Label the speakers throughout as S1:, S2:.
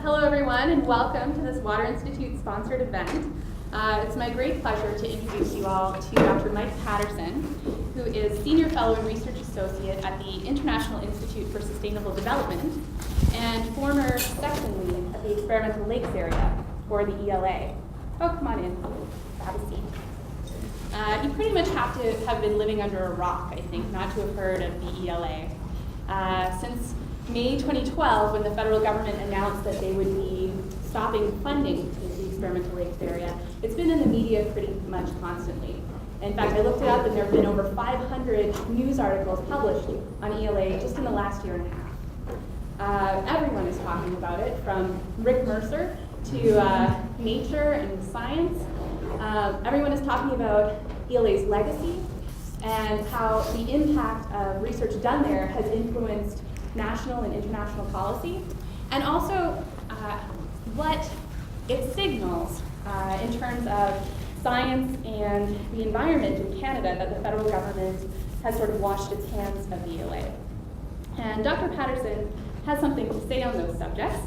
S1: Hello everyone, and welcome to this Water Institute sponsored event. It's my great pleasure to introduce you all to Dr. Mike Paterson, who is Senior Fellow and Research Associate at the International Institute for Sustainable Development and former section lead at the Experimental Lakes area for the ELA. Oh, come on in, have a seat. You pretty much have to have been living under a rock, I think, not to have heard of the ELA. Since May 2012, when the federal government announced that they would be stopping funding to the Experimental Lakes area, it's been in the media pretty much constantly. In fact, I looked it up and there have been over 500 news articles published on ELA just in the last year and a half. Everyone is talking about it, from Rick Mercer to Nature and Science. Everyone is talking about ELA's legacy and how the impact of research done there has influenced national and international policy, and also what it signals in terms of science and the environment in Canada, that the federal government has sort of washed its hands of the ELA. And Dr. Paterson has something to say on those subjects.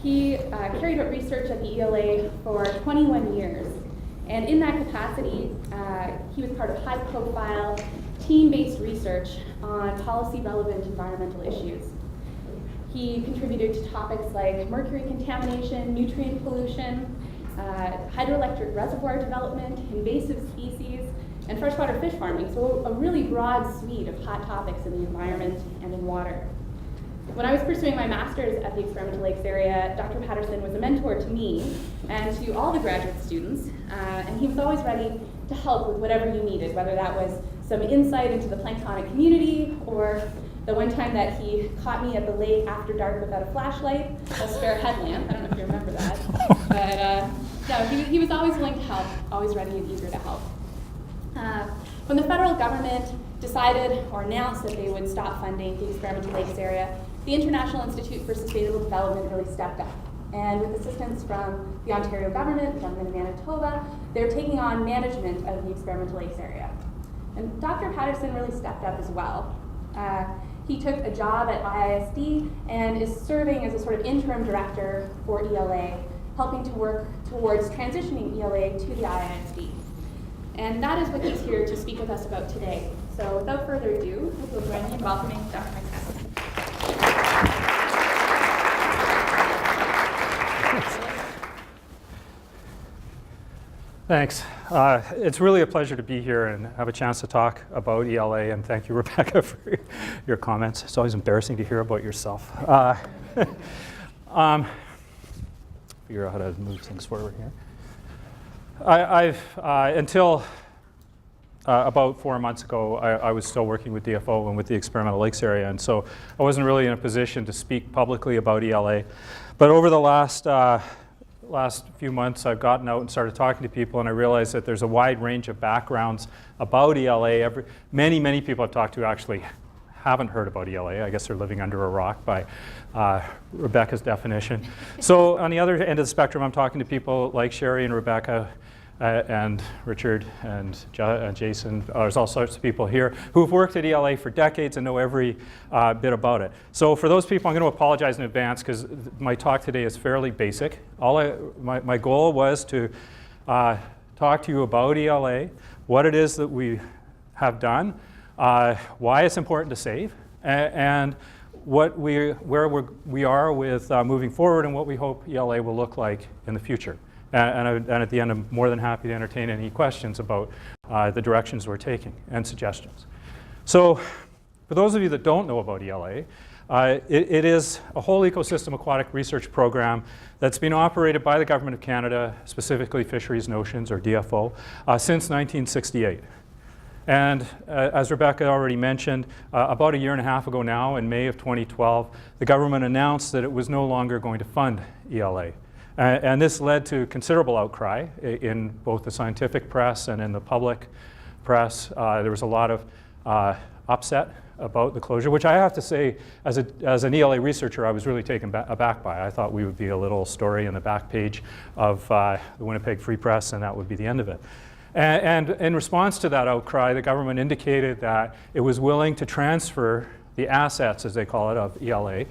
S1: He carried out research at the ELA for 21 years. And in that capacity, he was part of high-profile, team-based research on policy-relevant environmental issues. He contributed to topics like mercury contamination, nutrient pollution, hydroelectric reservoir development, invasive species, and freshwater fish farming. So a really broad suite of hot topics in the environment and in water. When I was pursuing my master's at the Experimental Lakes area, Dr. Paterson was a mentor to me and to all the graduate students, and he was always ready to help with whatever you needed, whether that was some insight into the planktonic community, or the one time that he caught me at the lake after dark without a flashlight, a spare headlamp. I don't know if you remember that. But no, he was always willing to help, always ready and eager to help. When the federal government decided or announced that they would stop funding the Experimental Lakes area, the International Institute for Sustainable Development really stepped up. And with assistance from the Ontario government, the government of Manitoba, they're taking on management of the Experimental Lakes area. And Dr. Paterson really stepped up as well. He took a job at IISD and is serving as a sort of interim director for ELA, helping to work towards transitioning ELA to the IISD. And that is what he's here to speak with us about today. So without further ado, we'll join me in welcoming Dr. Mike Paterson.
S2: Thanks. It's really a pleasure to be here and have a chance to talk about ELA, and thank you, Rebecca, for your comments. It's always embarrassing to hear about yourself. Figure out how to move things forward here. Until about 4 months ago, I was still working with DFO and with the Experimental Lakes area, and so I wasn't really in a position to speak publicly about ELA. But over the last few months, I've gotten out and started talking to people, and I realized that there's a wide range of backgrounds about ELA. Many people I've talked to actually haven't heard about ELA. I guess they're living under a rock by Rebecca's definition. So on the other end of the spectrum, I'm talking to people like Sherry and Rebecca and Richard and Jason. There's all sorts of people here who've worked at ELA for decades and know every bit about it. So for those people, I'm going to apologize in advance because my talk today is fairly basic. My goal was to talk to you about ELA, what it is that we have done, why it's important to save, and where we are with moving forward and what we hope ELA will look like in the future. And at the end, I'm more than happy to entertain any questions about the directions we're taking and suggestions. So for those of you that don't know about ELA, it is a whole ecosystem aquatic research program that's been operated by the Government of Canada, specifically Fisheries and Oceans, or DFO, since 1968. And as Rebecca already mentioned, about a year and a half ago now, in May of 2012, the government announced that it was no longer going to fund ELA. And this led to considerable outcry in both the scientific press and in the public press. There was a lot of upset about the closure, which I have to say, as an ELA researcher, I was really taken aback by. I thought we would be a little story in the back page of the Winnipeg Free Press, and that would be the end of it. And in response to that outcry, the government indicated that it was willing to transfer the the assets, as they call it, of ELA,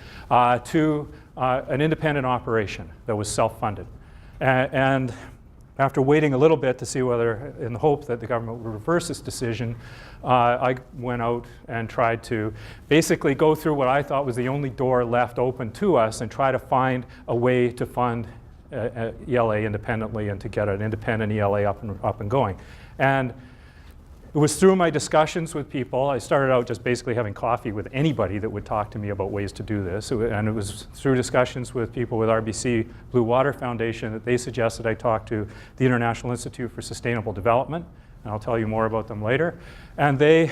S2: to an independent operation that was self-funded. And after waiting a little bit to see whether, in the hope that the government would reverse this decision, I went out and tried to basically go through what I thought was the only door left open to us and try to find a way to fund ELA independently and to get an independent ELA up and going. And it was through my discussions with people. I started out just basically having coffee with anybody that would talk to me about ways to do this. And it was through discussions with people with RBC Blue Water Foundation that they suggested I talk to the International Institute for Sustainable Development. And I'll tell you more about them later. And they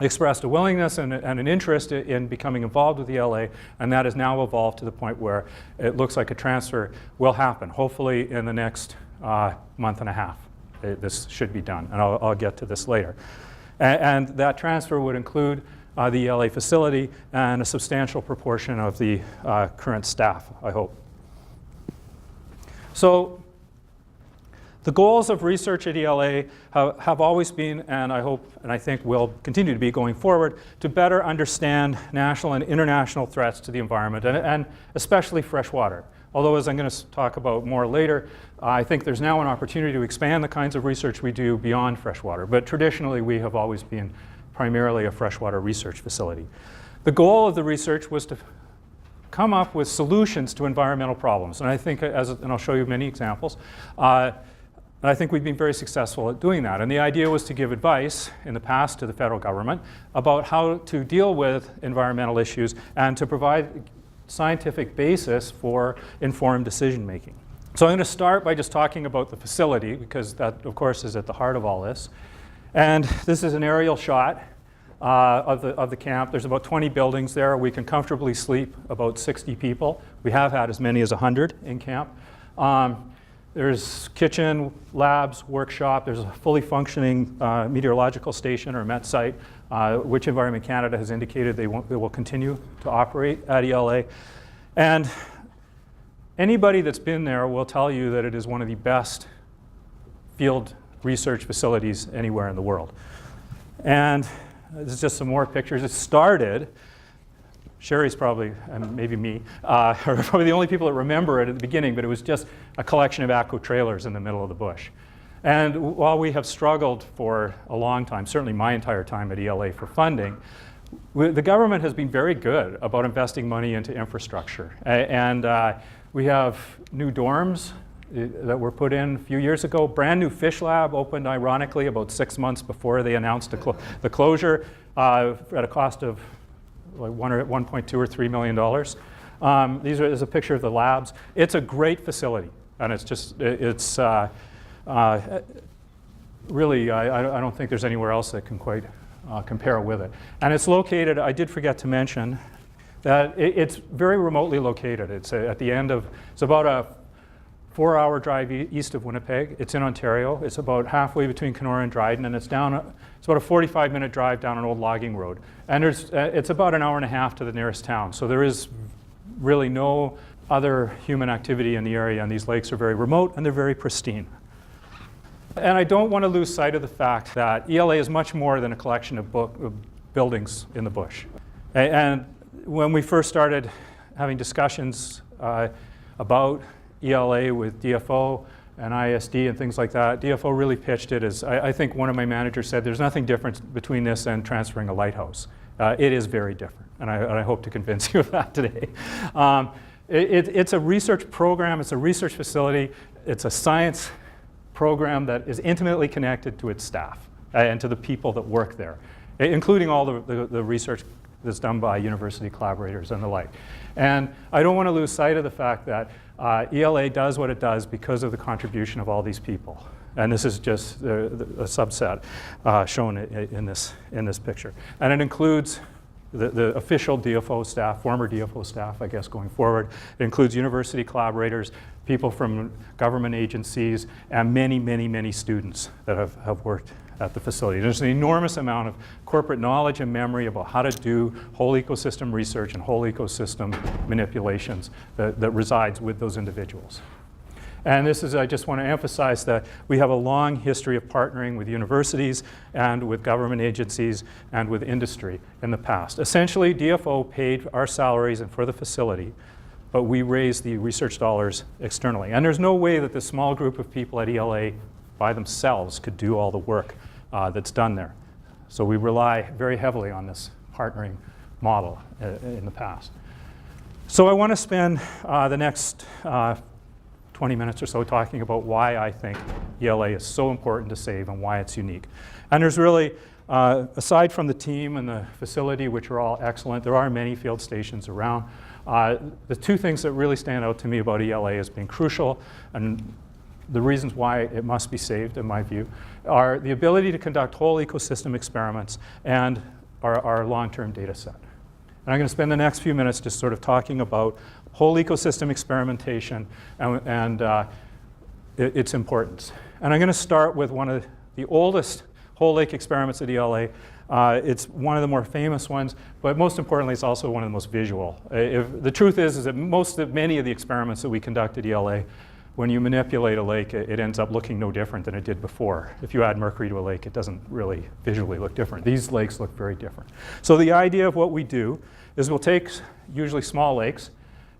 S2: expressed a willingness and an interest in becoming involved with ELA, and that has now evolved to the point where it looks like a transfer will happen, hopefully in the next month and a half. This should be done, and I'll get to this later. And that transfer would include the ELA facility and a substantial proportion of the current staff, I hope. So the goals of research at ELA have always been, and I hope and I think will continue to be going forward, to better understand national and international threats to the environment, and especially fresh water. Although, as I'm going to talk about more later, I think there's now an opportunity to expand the kinds of research we do beyond freshwater. But traditionally, we have always been primarily a freshwater research facility. The goal of the research was to come up with solutions to environmental problems. And I think, and I'll show you many examples, and I think we've been very successful at doing that. And the idea was to give advice in the past to the federal government about how to deal with environmental issues and to provide scientific basis for informed decision making. So I'm going to start by just talking about the facility, because that, of course, is at the heart of all this. And this is an aerial shot of the camp. There's about 20 buildings there. We can comfortably sleep about 60 people. We have had as many as 100 in camp. There's kitchen, labs, workshop. There's a fully functioning meteorological station or MET site, which Environment Canada has indicated they will continue to operate at ELA. And anybody that's been there will tell you that it is one of the best field research facilities anywhere in the world. And this is just some more pictures. It started, Sherry's probably, and maybe me, are probably the only people that remember it at the beginning, but it was just a collection of ATCO trailers in the middle of the bush. And while we have struggled for a long time, certainly my entire time at ELA for funding, the government has been very good about investing money into infrastructure. And we have new dorms that were put in a few years ago. Brand new fish lab opened, ironically, about 6 months before they announced the closure at a cost of like $1.2 or $3 million. There's a picture of the labs. It's a great facility, and it's just, really, I don't think there's anywhere else that can quite compare with it. And it's located, I did forget to mention, that it's very remotely located. It's at the end of, it's about a 4-hour drive east of Winnipeg. It's in Ontario. It's about halfway between Kenora and Dryden, and it's about a 45-minute drive down an old logging road. And it's about an hour and a half to the nearest town. So there is really no other human activity in the area, and these lakes are very remote and they're very pristine. And I don't want to lose sight of the fact that ELA is much more than a collection of buildings in the bush. And when we first started having discussions about ELA with DFO and IISD and things like that, DFO really pitched it as, I think one of my managers said, there's nothing different between this and transferring a lighthouse. It is very different, and I hope to convince you of that today. It's a research program, it's a research facility, it's a science program that is intimately connected to its staff and to the people that work there, including all the research that's done by university collaborators and the like. And I don't want to lose sight of the fact that ELA does what it does because of the contribution of all these people. And this is just a subset shown in this picture. And it includes the official DFO staff, former DFO staff, I guess, going forward. It includes university collaborators, people from government agencies, and many, many, many students that have worked at the facility. There's an enormous amount of corporate knowledge and memory about how to do whole ecosystem research and whole ecosystem manipulations that resides with those individuals. And this is, I just want to emphasize that we have a long history of partnering with universities and with government agencies and with industry in the past. Essentially, DFO paid our salaries and for the facility, but we raised the research dollars externally. And there's no way that this small group of people at ELA by themselves could do all the work that's done there. So we rely very heavily on this partnering model in the past. So I want to spend the next 20 minutes or so talking about why I think ELA is so important to save and why it's unique. And there's really, aside from the team and the facility, which are all excellent, there are many field stations around. The two things that really stand out to me about ELA as being crucial, and the reasons why it must be saved, in my view, are the ability to conduct whole ecosystem experiments and our long-term data set. And I'm going to spend the next few minutes just sort of talking about whole ecosystem experimentation and its importance. And I'm going to start with one of the oldest whole lake experiments at ELA. It's one of the more famous ones, but most importantly, it's also one of the most visual. The truth is that many of the experiments that we conduct at ELA, when you manipulate a lake, it ends up looking no different than it did before. If you add mercury to a lake, it doesn't really visually look different. These lakes look very different. So the idea of what we do is we'll take usually small lakes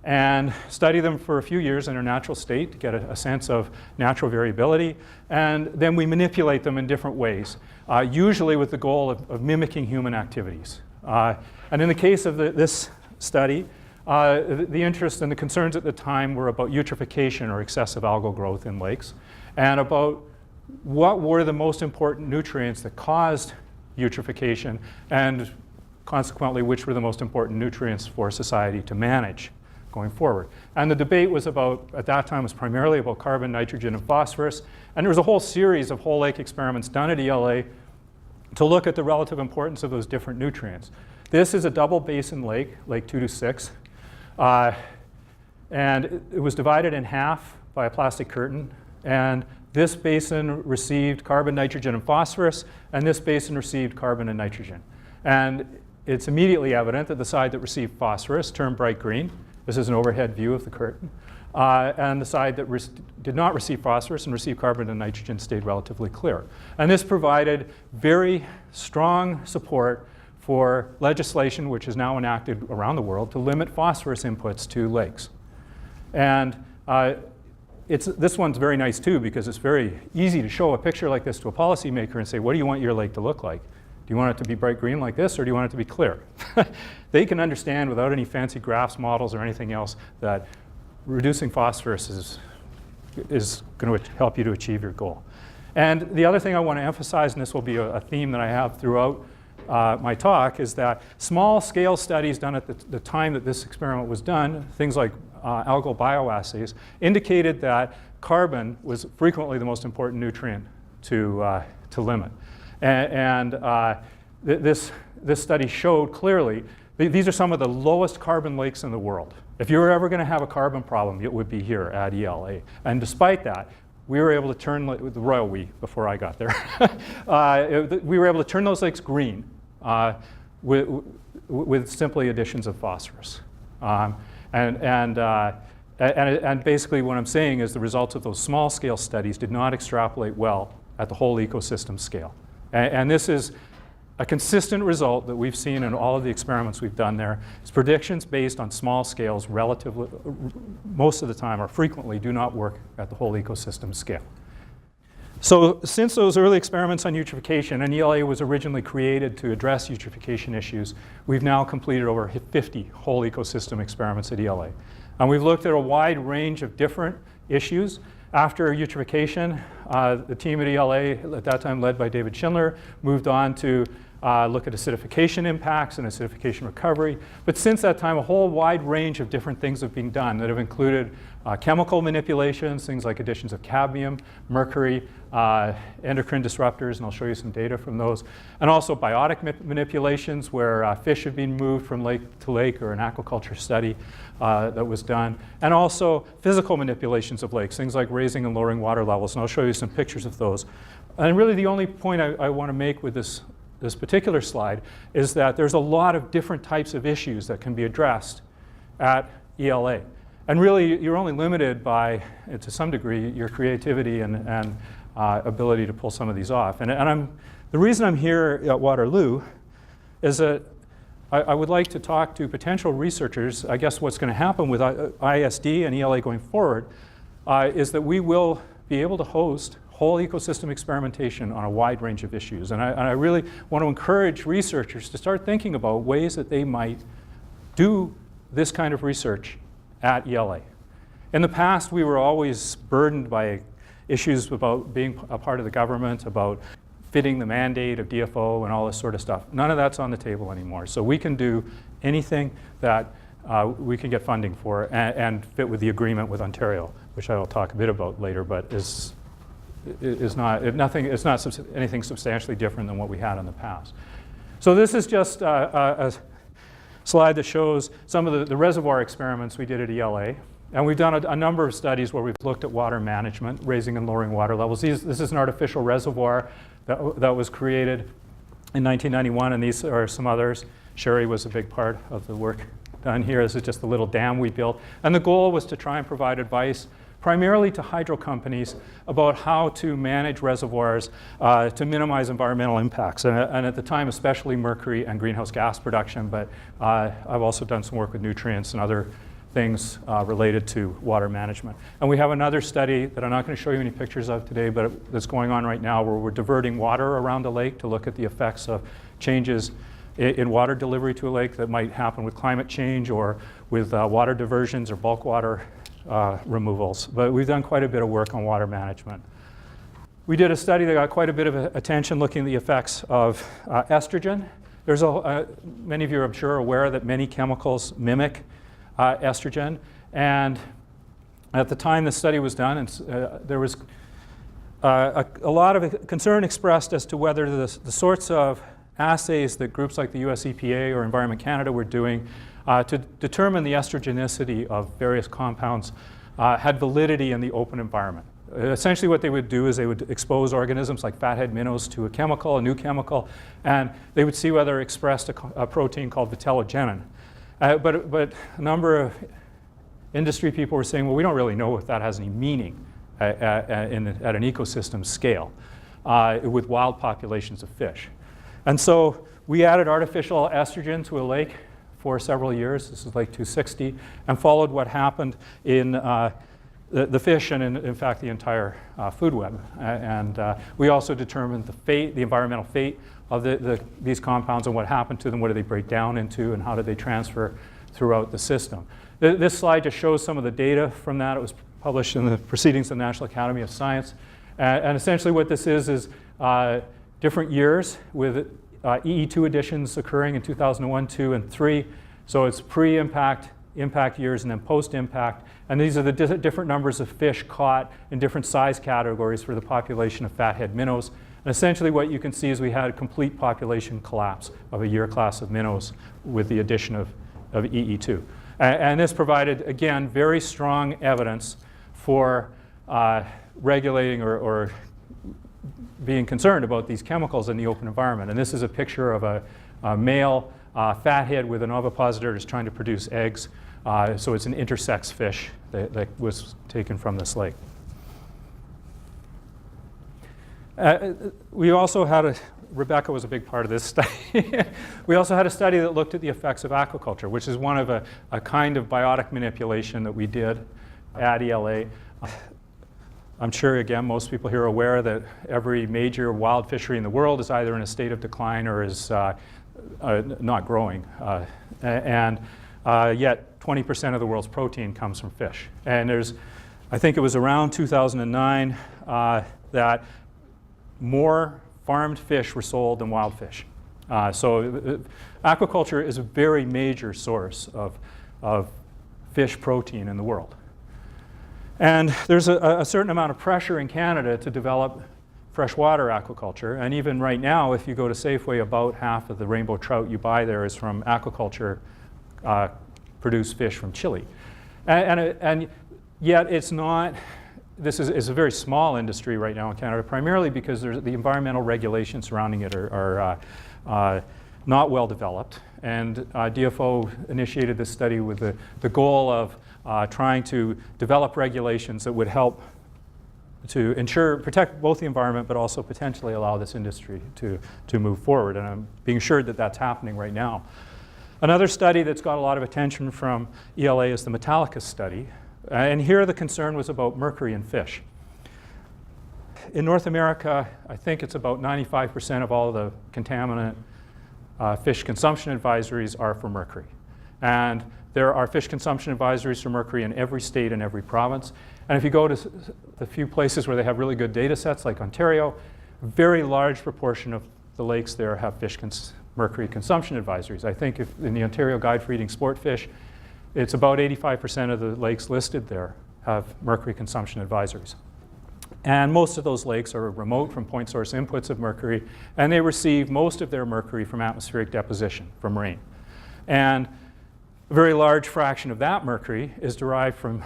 S2: and study them for a few years in their natural state to get a sense of natural variability, and then we manipulate them in different ways, usually with the goal of mimicking human activities. And in the case of this study, the interest and the concerns at the time were about eutrophication or excessive algal growth in lakes, and about what were the most important nutrients that caused eutrophication, and consequently, which were the most important nutrients for society to manage going forward. And the debate was about, at that time, was primarily about carbon, nitrogen, and phosphorus. And there was a whole series of whole lake experiments done at ELA to look at the relative importance of those different nutrients. This is a double basin lake, Lake 226. And it was divided in half by a plastic curtain. And this basin received carbon, nitrogen, and phosphorus. And this basin received carbon and nitrogen. And it's immediately evident that the side that received phosphorus turned bright green. This is an overhead view of the curtain. And the side that did not receive phosphorus and received carbon and nitrogen stayed relatively clear. And this provided very strong support for legislation, which is now enacted around the world, to limit phosphorus inputs to lakes. And this one's very nice too, because it's very easy to show a picture like this to a policymaker and say, what do you want your lake to look like? Do you want it to be bright green like this, or do you want it to be clear? They can understand without any fancy graphs, models, or anything else that reducing phosphorus is going to help you to achieve your goal. And the other thing I want to emphasize, and this will be a theme that I have throughout my talk, is that small-scale studies done at the time that this experiment was done, things like algal bioassays, indicated that carbon was frequently the most important nutrient to limit. And this study showed clearly, these are some of the lowest carbon lakes in the world. If you were ever going to have a carbon problem, it would be here at ELA. And despite that, we were able to turn, the royal we, before I got there, we were able to turn those lakes green with simply additions of phosphorus. And basically what I'm saying is the results of those small-scale studies did not extrapolate well at the whole ecosystem scale. And this is a consistent result that we've seen in all of the experiments we've done there. It's predictions based on small scales relatively, most of the time or frequently, do not work at the whole ecosystem scale. So since those early experiments on eutrophication, and ELA was originally created to address eutrophication issues, we've now completed over 50 whole ecosystem experiments at ELA. And we've looked at a wide range of different issues. After eutrophication, the team at ELA, at that time led by David Schindler, moved on to look at acidification impacts and acidification recovery. But since that time, a whole wide range of different things have been done that have included chemical manipulations, things like additions of cadmium, mercury, endocrine disruptors, and I'll show you some data from those, and also biotic manipulations where fish have been moved from lake to lake, or an aquaculture study that was done, and also physical manipulations of lakes, things like raising and lowering water levels, and I'll show you some pictures of those. And really the only point I want to make with this particular slide is that there's a lot of different types of issues that can be addressed at ELA. And really, you're only limited by, to some degree, your creativity and ability to pull some of these off. And the reason I'm here at Waterloo is that I would like to talk to potential researchers. I guess what's going to happen with IISD and ELA going forward is that we will be able to host whole ecosystem experimentation on a wide range of issues. And I really want to encourage researchers to start thinking about ways that they might do this kind of research at ELA. In the past, we were always burdened by issues about being a part of the government, about fitting the mandate of DFO and all this sort of stuff. None of that's on the table anymore. So we can do anything that we can get funding for and fit with the agreement with Ontario, which I will talk a bit about later, but is not anything substantially different than what we had in the past. So this is just a slide that shows some of the reservoir experiments we did at ELA. And we've done a number of studies where we've looked at water management, raising and lowering water levels. This is an artificial reservoir that was created in 1991, and these are some others. Sherry was a big part of the work done here. This is just a little dam we built. And the goal was to try and provide advice primarily to hydro companies about how to manage reservoirs to minimize environmental impacts. And at the time, especially mercury and greenhouse gas production, but I've also done some work with nutrients and other things related to water management. And we have another study that I'm not going to show you any pictures of today, but that's going on right now where we're diverting water around a lake to look at the effects of changes in water delivery to a lake that might happen with climate change or with water diversions or bulk water removals. But we've done quite a bit of work on water management. We did a study that got quite a bit of attention looking at the effects of estrogen. There's many of you, I'm sure, are aware that many chemicals mimic estrogen, and at the time the study was done, there was a lot of concern expressed as to whether the sorts of assays that groups like the US EPA or Environment Canada were doing to determine the estrogenicity of various compounds had validity in the open environment. Essentially what they would do is they would expose organisms like fathead minnows to a new chemical, and they would see whether it expressed a protein called vitellogenin. But a number of industry people were saying, well, we don't really know if that has any meaning at an ecosystem scale with wild populations of fish. And so we added artificial estrogen to a lake for several years. This is Lake 260, and followed what happened in the fish and in fact the entire food web. And we also determined the environmental fate of these compounds and what happened to them, what do they break down into, and how do they transfer throughout the system. This slide just shows some of the data from that. It was published in the Proceedings of the National Academy of Science. And essentially what this is different years with EE2 additions occurring in 2001, 2, and 3. So it's pre-impact, impact years, and then post-impact. And these are the different numbers of fish caught in different size categories for the population of fathead minnows. And essentially what you can see is we had a complete population collapse of a year class of minnows with the addition of EE2. And this provided, again, very strong evidence for regulating or being concerned about these chemicals in the open environment. And this is a picture of a male fathead with an ovipositor that's trying to produce eggs. So it's an intersex fish that was taken from this lake. We also had Rebecca was a big part of this study. We also had a study that looked at the effects of aquaculture, which is one of a kind of biotic manipulation that we did at ELA. I'm sure, again, most people here are aware that every major wild fishery in the world is either in a state of decline or is not growing. And yet 20% of the world's protein comes from fish. And I think it was around 2009 that more farmed fish were sold than wild fish. So aquaculture is a very major source of fish protein in the world. And there's a certain amount of pressure in Canada to develop freshwater aquaculture. And even right now, if you go to Safeway, about half of the rainbow trout you buy there is from aquaculture produced fish from Chile. And yet it's not, this is a very small industry right now in Canada, primarily because the environmental regulations surrounding it are not well developed. And DFO initiated this study with the goal of trying to develop regulations that would help to protect both the environment, but also potentially allow this industry to move forward. And I'm being assured that that's happening right now. Another study that's got a lot of attention from ELA is the Metallicus study. And here the concern was about mercury in fish. In North America, I think it's about 95% of all the contaminant fish consumption advisories are for mercury. And there are fish consumption advisories for mercury in every state and every province. And if you go to the few places where they have really good data sets, like Ontario, a very large proportion of the lakes there have mercury consumption advisories. I think if in the Ontario Guide for Eating Sport Fish, it's about 85% of the lakes listed there have mercury consumption advisories. And most of those lakes are remote from point source inputs of mercury, and they receive most of their mercury from atmospheric deposition, from rain. And a very large fraction of that mercury is derived from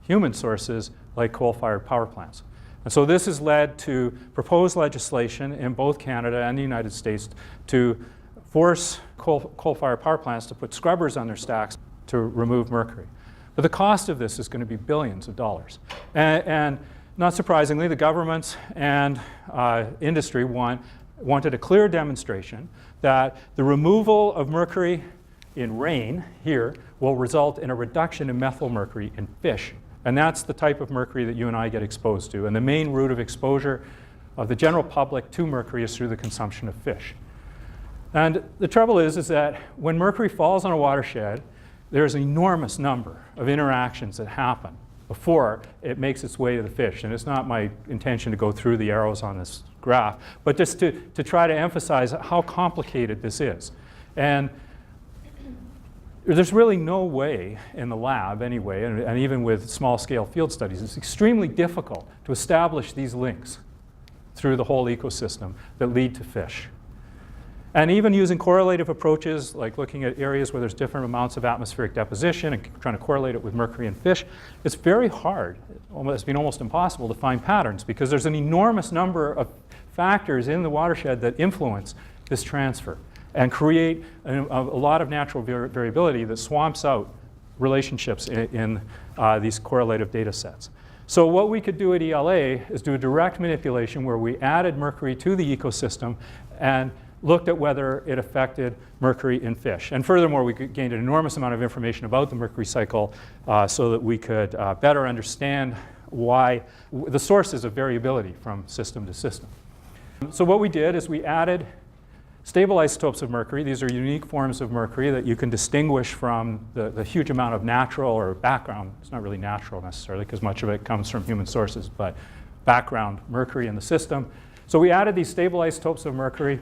S2: human sources like coal-fired power plants. And so this has led to proposed legislation in both Canada and the United States to force coal-fired power plants to put scrubbers on their stacks to remove mercury. But the cost of this is going to be billions of dollars. And not surprisingly, the governments and industry wanted a clear demonstration that the removal of mercury in rain here will result in a reduction in methylmercury in fish. And that's the type of mercury that you and I get exposed to. And the main route of exposure of the general public to mercury is through the consumption of fish. And the trouble is that when mercury falls on a watershed, there's an enormous number of interactions that happen before it makes its way to the fish. And it's not my intention to go through the arrows on this graph, but just to try to emphasize how complicated this is. And there's really no way in the lab anyway, and even with small-scale field studies, it's extremely difficult to establish these links through the whole ecosystem that lead to fish. And even using correlative approaches, like looking at areas where there's different amounts of atmospheric deposition and trying to correlate it with mercury in fish, it's very hard. It's been almost impossible to find patterns because there's an enormous number of factors in the watershed that influence this transfer and create a lot of natural variability that swamps out relationships in these correlative data sets. So what we could do at ELA is do a direct manipulation where we added mercury to the ecosystem and looked at whether it affected mercury in fish. And furthermore, we gained an enormous amount of information about the mercury cycle so that we could better understand why the sources of variability from system to system. So what we did is we added stable isotopes of mercury. These are unique forms of mercury that you can distinguish from the huge amount of natural or background. It's not really natural necessarily because much of it comes from human sources, but background mercury in the system. So we added these stable isotopes of mercury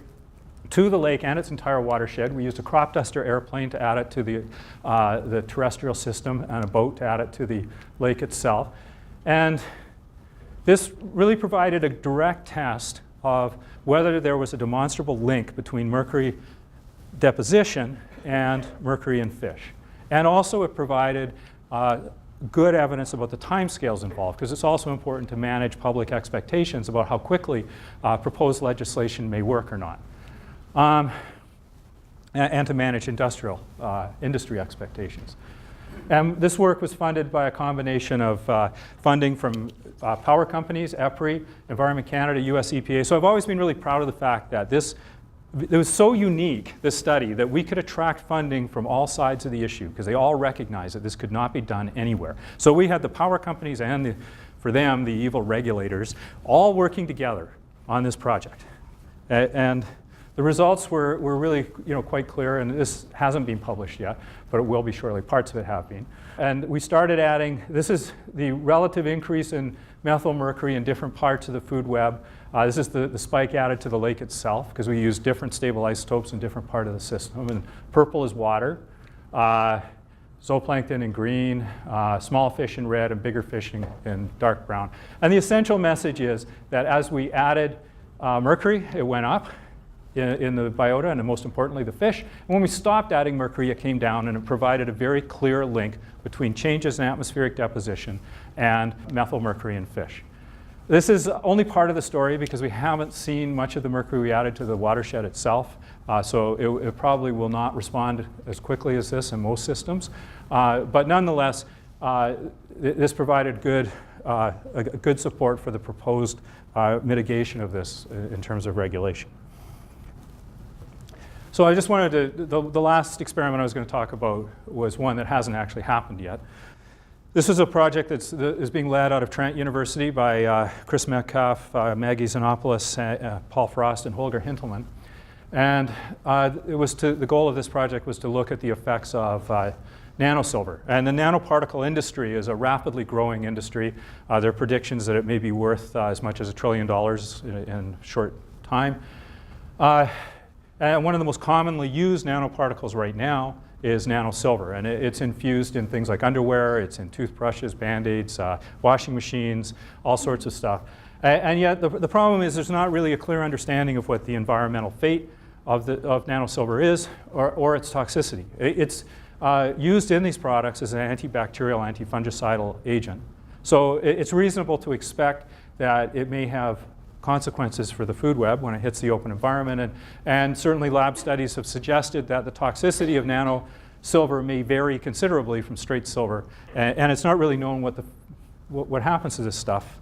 S2: to the lake and its entire watershed. We used a crop duster airplane to add it to the terrestrial system and a boat to add it to the lake itself. And this really provided a direct test of whether there was a demonstrable link between mercury deposition and mercury in fish. And also it provided good evidence about the timescales involved, because it's also important to manage public expectations about how quickly proposed legislation may work or not. And to manage industry expectations. And this work was funded by a combination of funding from power companies, EPRI, Environment Canada, US EPA. So I've always been really proud of the fact that it was so unique, this study, that we could attract funding from all sides of the issue because they all recognize that this could not be done anywhere. So we had the power companies and, for them, the evil regulators, all working together on this project. And the results were really quite clear, and this hasn't been published yet, but it will be shortly. Parts of it have been. And we started adding, this is the relative increase in methylmercury in different parts of the food web. This is the spike added to the lake itself, because we use different stable isotopes in different part of the system. And purple is water, zooplankton in green, small fish in red, and bigger fish in dark brown. And the essential message is that as we added mercury, it went up in the biota, and most importantly, the fish. And when we stopped adding mercury, it came down, and it provided a very clear link between changes in atmospheric deposition and methylmercury in fish. This is only part of the story because we haven't seen much of the mercury we added to the watershed itself, so it probably will not respond as quickly as this in most systems. But nonetheless, this provided good support for the proposed mitigation of this in terms of regulation. So I just wanted to, the last experiment I was going to talk about was one that hasn't actually happened yet. This is a project that is being led out of Trent University by Chris Metcalf, Maggie Xenopoulos, Paul Frost, and Holger Hintelmann. And the goal of this project was to look at the effects of nanosilver. And the nanoparticle industry is a rapidly growing industry. There are predictions that it may be worth as much as $1 trillion in a short time. And one of the most commonly used nanoparticles right now is nanosilver. And it's infused in things like underwear, it's in toothbrushes, Band-Aids, washing machines, all sorts of stuff. And yet the problem is there's not really a clear understanding of what the environmental fate of nanosilver is or its toxicity. It's used in these products as an antibacterial, antifungicidal agent. So it's reasonable to expect that it may have consequences for the food web when it hits the open environment. And certainly lab studies have suggested that the toxicity of nanosilver may vary considerably from straight silver. And it's not really known what happens to this stuff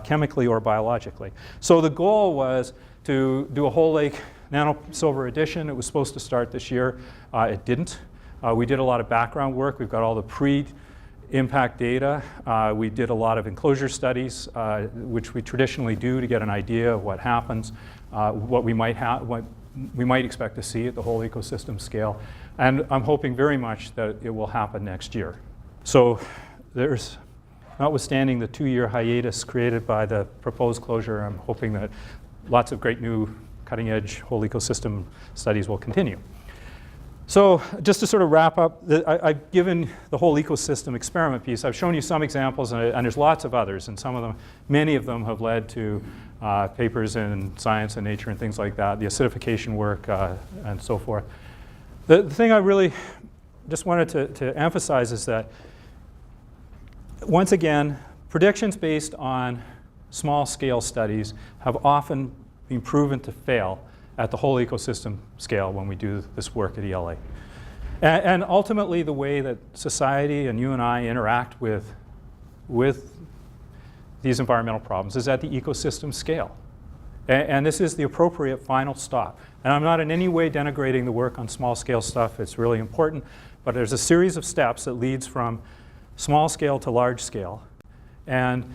S2: chemically or biologically. So the goal was to do a whole lake nanosilver addition. It was supposed to start this year. It didn't. We did a lot of background work. We've got all the pre-impact data. We did a lot of enclosure studies, which we traditionally do to get an idea of what happens, what we might expect to see at the whole ecosystem scale. And I'm hoping very much that it will happen next year. So there's, notwithstanding the 2-year hiatus created by the proposed closure, I'm hoping that lots of great new cutting-edge whole ecosystem studies will continue. So just to sort of wrap up, I've given the whole ecosystem experiment piece. I've shown you some examples, and there's lots of others, and many of them have led to papers in Science and Nature and things like that, the acidification work and so forth. The thing I really just wanted to emphasize is that, once again, predictions based on small-scale studies have often been proven to fail at the whole ecosystem scale when we do this work at ELA. And ultimately, the way that society and you and I interact with these environmental problems is at the ecosystem scale. And this is the appropriate final stop. And I'm not in any way denigrating the work on small-scale stuff. It's really important. But there's a series of steps that leads from small scale to large scale. And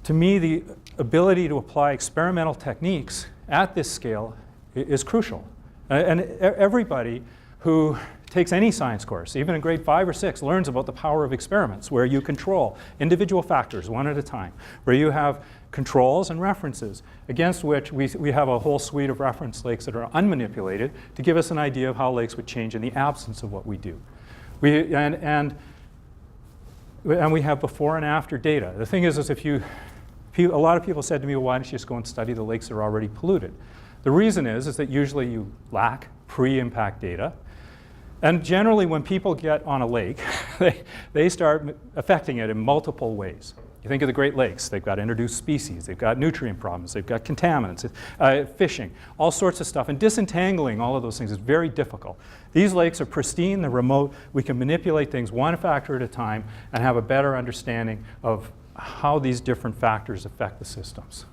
S2: to me, the ability to apply experimental techniques at this scale is crucial. And everybody who takes any science course, even in grade 5 or 6, learns about the power of experiments, where you control individual factors one at a time, where you have controls and references against which we have a whole suite of reference lakes that are unmanipulated to give us an idea of how lakes would change in the absence of what we do. And we have before and after data. The thing is a lot of people said to me, well, why don't you just go and study the lakes that are already polluted? The reason is that usually you lack pre-impact data. And generally, when people get on a lake, they start affecting it in multiple ways. You think of the Great Lakes. They've got introduced species. They've got nutrient problems. They've got contaminants, fishing, all sorts of stuff. And disentangling all of those things is very difficult. These lakes are pristine. They're remote. We can manipulate things one factor at a time and have a better understanding of how these different factors affect the systems.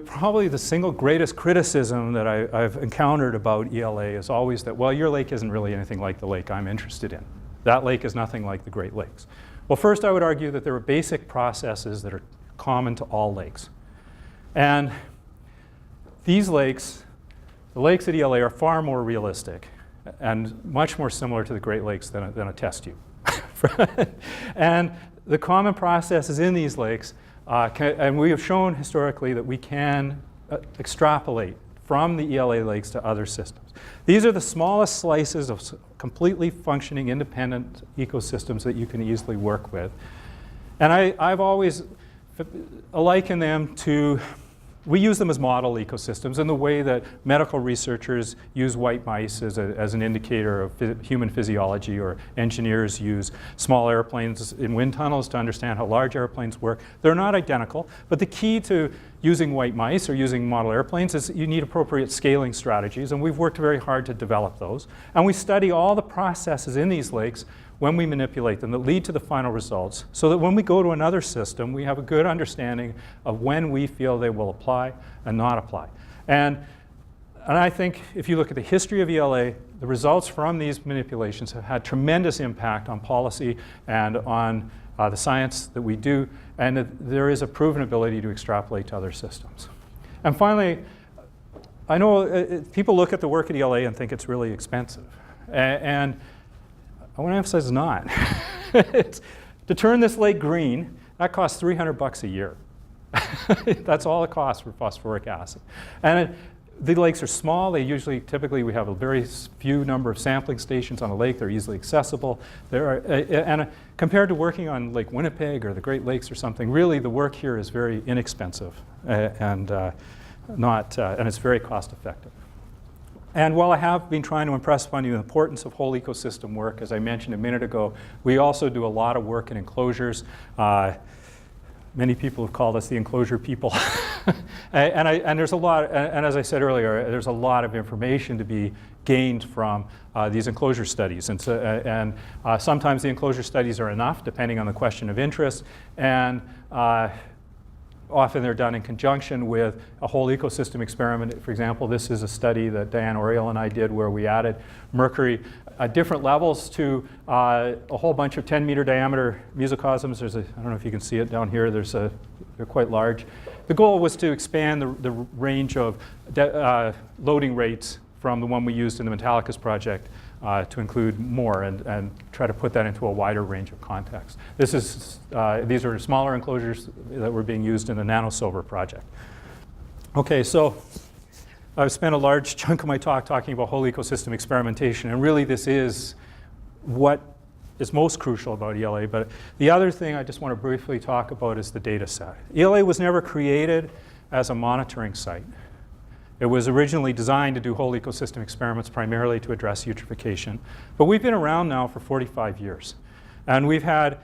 S2: Probably the single greatest criticism that I've encountered about ELA is always that, well, your lake isn't really anything like the lake I'm interested in. That lake is nothing like the Great Lakes. Well, first I would argue that there are basic processes that are common to all lakes. And these lakes, the lakes at ELA, are far more realistic and much more similar to the Great Lakes than a test tube. And the common processes in these lakes, and we have shown historically that we can extrapolate from the ELA lakes to other systems. These are the smallest slices of completely functioning independent ecosystems that you can easily work with. And I've always likened them to, we use them as model ecosystems in the way that medical researchers use white mice as an indicator of human physiology, or engineers use small airplanes in wind tunnels to understand how large airplanes work. They're not identical, but the key to using white mice or using model airplanes is you need appropriate scaling strategies, and we've worked very hard to develop those. And we study all the processes in these lakes when we manipulate them that lead to the final results, so that when we go to another system, we have a good understanding of when we feel they will apply and not apply. And I think if you look at the history of ELA, the results from these manipulations have had tremendous impact on policy and on the science that we do, and there is a proven ability to extrapolate to other systems. And finally, I know people look at the work at ELA and think it's really expensive. And I want to emphasize it's not. To turn this lake green, that costs $300 a year. That's all it costs for phosphoric acid. And the lakes are small. Typically, we have a very few number of sampling stations on a lake. They're easily accessible. Compared to working on Lake Winnipeg or the Great Lakes or something, really the work here is very inexpensive and it's very cost effective. And while I have been trying to impress upon you the importance of whole ecosystem work, as I mentioned a minute ago, we also do a lot of work in enclosures. Many people have called us the enclosure people. and there's a lot, and as I said earlier, there's a lot of information to be gained from these enclosure studies. And sometimes the enclosure studies are enough, depending on the question of interest. And often they're done in conjunction with a whole ecosystem experiment. For example, this is a study that Diane Oriel and I did where we added mercury at different levels to a whole bunch of 10-meter diameter mesocosms. I don't know if you can see it down here. They're quite large. The goal was to expand the range of loading rates from the one we used in the Metallicus project to include more and try to put that into a wider range of contexts. These are smaller enclosures that were being used in the Nanosilver project. Okay, so I've spent a large chunk of my talk talking about whole ecosystem experimentation, and really this is what is most crucial about ELA. But the other thing I just want to briefly talk about is the data set. ELA was never created as a monitoring site. It was originally designed to do whole ecosystem experiments primarily to address eutrophication. But we've been around now for 45 years. And we have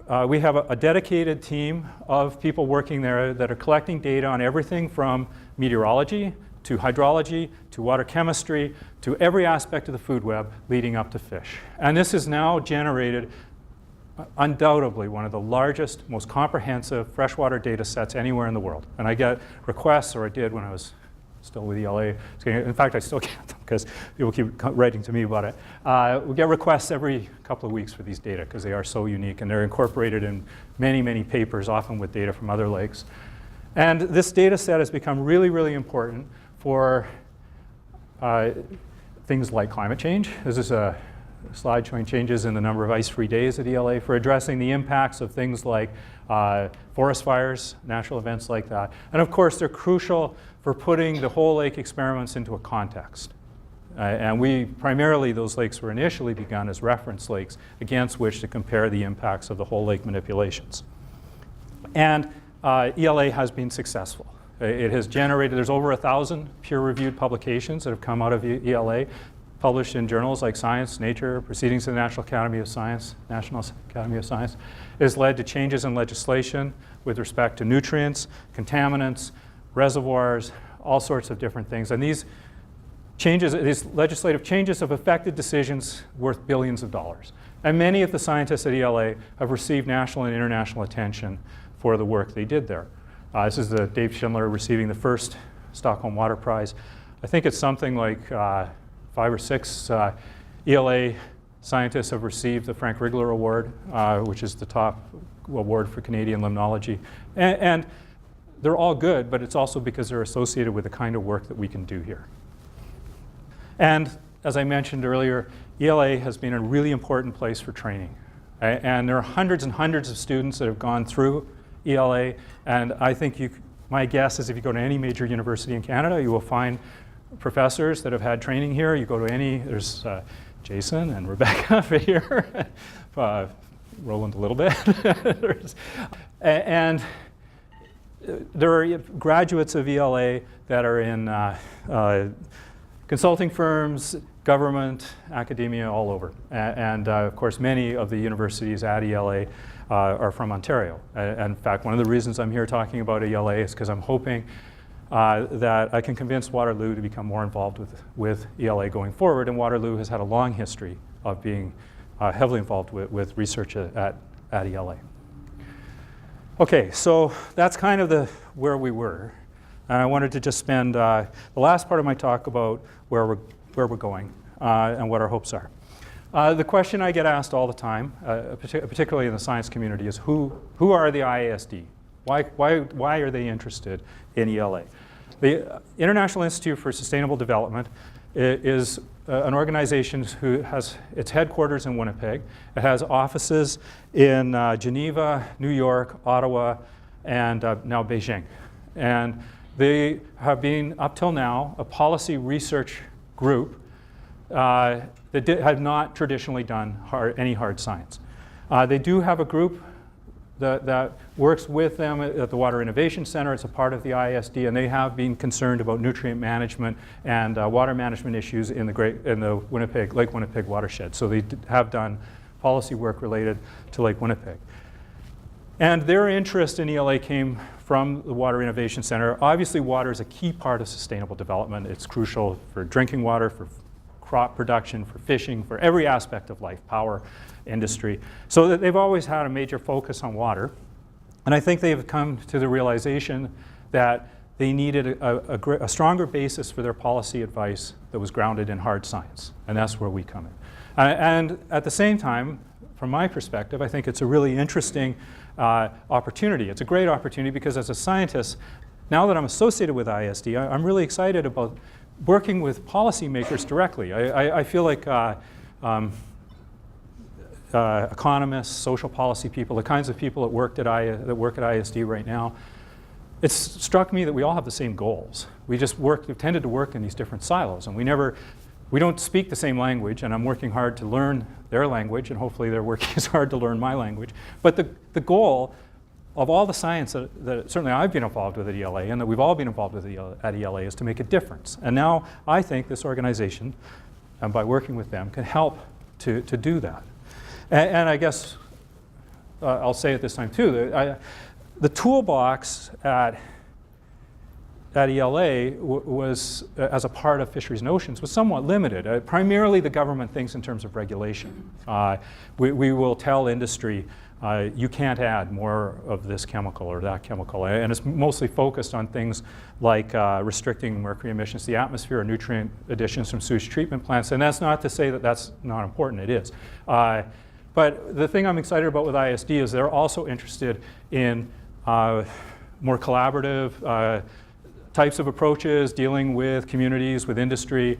S2: a dedicated team of people working there that are collecting data on everything from meteorology to hydrology, to water chemistry, to every aspect of the food web leading up to fish. And this has now generated undoubtedly one of the largest, most comprehensive freshwater data sets anywhere in the world. And I get requests, or I did when I was still with ELA. In fact, I still get them because people keep writing to me about it. We get requests every couple of weeks for these data because they are so unique, and they're incorporated in many, many papers, often with data from other lakes. And this data set has become really, really important for things like climate change. This is a slide showing changes in the number of ice-free days at ELA, for addressing the impacts of things like forest fires, natural events like that. And of course, they're crucial for putting the whole lake experiments into a context. And primarily those lakes were initially begun as reference lakes against which to compare the impacts of the whole lake manipulations. And ELA has been successful. It has generated, there's over 1,000 peer-reviewed publications that have come out of ELA, published in journals like Science, Nature, Proceedings of the National Academy of Science, National Academy of Science. It has led to changes in legislation with respect to nutrients, contaminants, reservoirs, all sorts of different things. And these legislative changes have affected decisions worth billions of dollars. And many of the scientists at ELA have received national and international attention for the work they did there. This is Dave Schindler receiving the first Stockholm Water Prize. I think it's something like 5 or 6 ELA scientists have received the Frank Rigler Award, which is the top award for Canadian limnology. And they're all good, but it's also because they're associated with the kind of work that we can do here. And as I mentioned earlier, ELA has been a really important place for training. And there are hundreds and hundreds of students that have gone through ELA, and I think my guess is if you go to any major university in Canada, you will find professors that have had training here. You go to there's Jason and Rebecca here, Roland a little bit. And there are graduates of ELA that are in consulting firms, government, academia, all over. And of course, many of the universities at ELA are from Ontario. And in fact, one of the reasons I'm here talking about ELA is because I'm hoping that I can convince Waterloo to become more involved with ELA going forward. And Waterloo has had a long history of being heavily involved with research at ELA. Okay, so that's kind of where we were. And I wanted to just spend the last part of my talk about where we're going and what our hopes are. The question I get asked all the time, particularly in the science community, is who are the IISD? Why are they interested in ELA? The International Institute for Sustainable Development is an organization who has its headquarters in Winnipeg. It has offices in Geneva, New York, Ottawa, and now Beijing. And they have been, up till now, a policy research group that have not traditionally done any hard science. They do have a group that works with them at the Water Innovation Center. It's a part of the IISD, and they have been concerned about nutrient management and water management issues in the Lake Winnipeg watershed. So they have done policy work related to Lake Winnipeg. And their interest in ELA came from the Water Innovation Center. Obviously, water is a key part of sustainable development. It's crucial for drinking water, for crop production, for fishing, for every aspect of life, power, industry. So that they've always had a major focus on water. And I think they've come to the realization that they needed a stronger basis for their policy advice that was grounded in hard science. And that's where we come in. And at the same time, from my perspective, I think it's a really interesting opportunity. It's a great opportunity because as a scientist, now that I'm associated with IISD, I'm really excited about working with policymakers directly. I feel like economists, social policy people, the kinds of people that work at IISD right now, it's struck me that we all have the same goals. We've tended to work in these different silos, and we don't speak the same language, and I'm working hard to learn their language, and hopefully they're working as hard to learn my language. But the goal of all the science that certainly I've been involved with at ELA, and that we've all been involved with at ELA, is to make a difference. And now I think this organization, and by working with them, can help to do that. And I guess I'll say it this time too, the toolbox at ELA was, as a part of Fisheries and Oceans, was somewhat limited. Primarily the government thinks in terms of regulation. We will tell industry, you can't add more of this chemical or that chemical. And it's mostly focused on things like restricting mercury emissions to the atmosphere or nutrient additions from sewage treatment plants. And that's not to say that that's not important, it is. But the thing I'm excited about with IISD is they're also interested in more collaborative types of approaches, dealing with communities, with industry,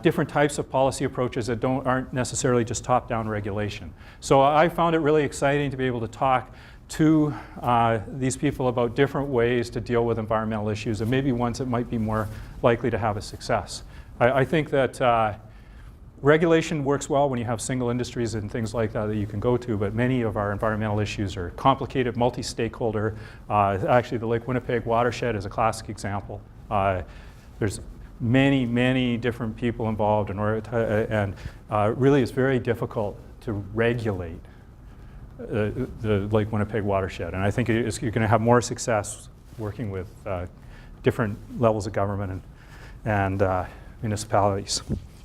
S2: different types of policy approaches that aren't necessarily just top-down regulation. So I found it really exciting to be able to talk to these people about different ways to deal with environmental issues, and maybe ones that might be more likely to have a success. I think that regulation works well when you have single industries and things like that you can go to, but many of our environmental issues are complicated, multi-stakeholder. Actually, the Lake Winnipeg watershed is a classic example. There's many, many different people involved in order to, and really it's very difficult to regulate the Lake Winnipeg watershed. And I think you're going to have more success working with different levels of government and municipalities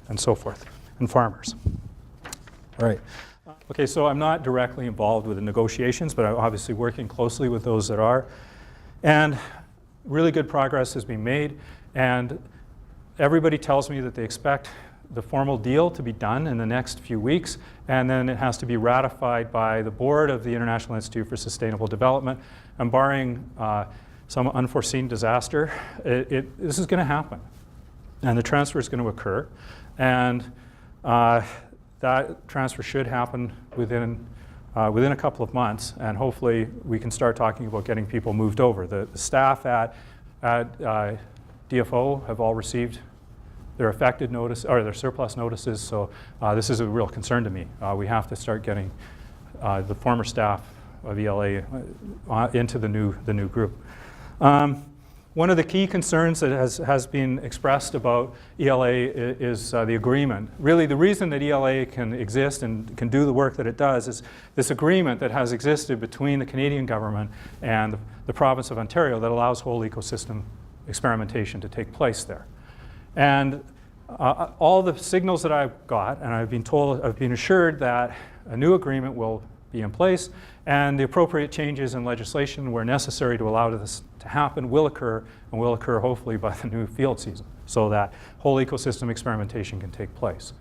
S2: and so forth, and farmers. All right. Okay, so I'm not directly involved with the negotiations, but I'm obviously working closely with those that are. And really good progress has been made. And everybody tells me that they expect the formal deal to be done in the next few weeks. And then it has to be ratified by the board of the International Institute for Sustainable Development. And barring some unforeseen disaster, this is going to happen. And the transfer is going to occur. And that transfer should happen within a couple of months, and hopefully we can start talking about getting people moved over. The staff at DFO have all received their affected notice or their surplus notices, so this is a real concern to me. We have to start getting the former staff of ELA into the new group. One of the key concerns that has been expressed about ELA is the agreement. Really, the reason that ELA can exist and can do the work that it does is this agreement that has existed between the Canadian government and the province of Ontario that allows whole ecosystem experimentation to take place there. And all the signals that I've got, and I've been assured that a new agreement will be in place, and the appropriate changes in legislation where necessary to allow this to happen will occur, and will occur hopefully by the new field season, so that whole ecosystem experimentation can take place.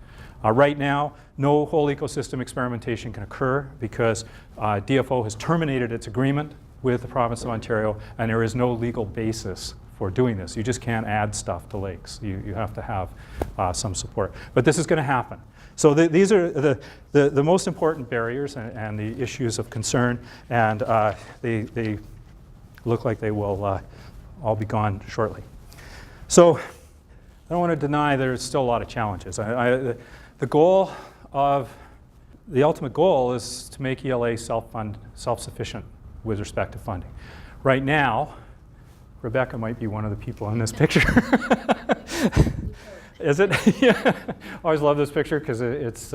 S2: Right now, no whole ecosystem experimentation can occur because DFO has terminated its agreement with the province of Ontario, and there is no legal basis for doing this. You just can't add stuff to lakes. You have to have some support. But this is going to happen. So these are the most important barriers and the issues of concern, and they look like they will all be gone shortly. So I don't want to deny there's still a lot of challenges. The ultimate goal is to make ELA self-sufficient with respect to funding. Right now, Rebecca might be one of the people in this picture. Is it? Yeah. I always love this picture because this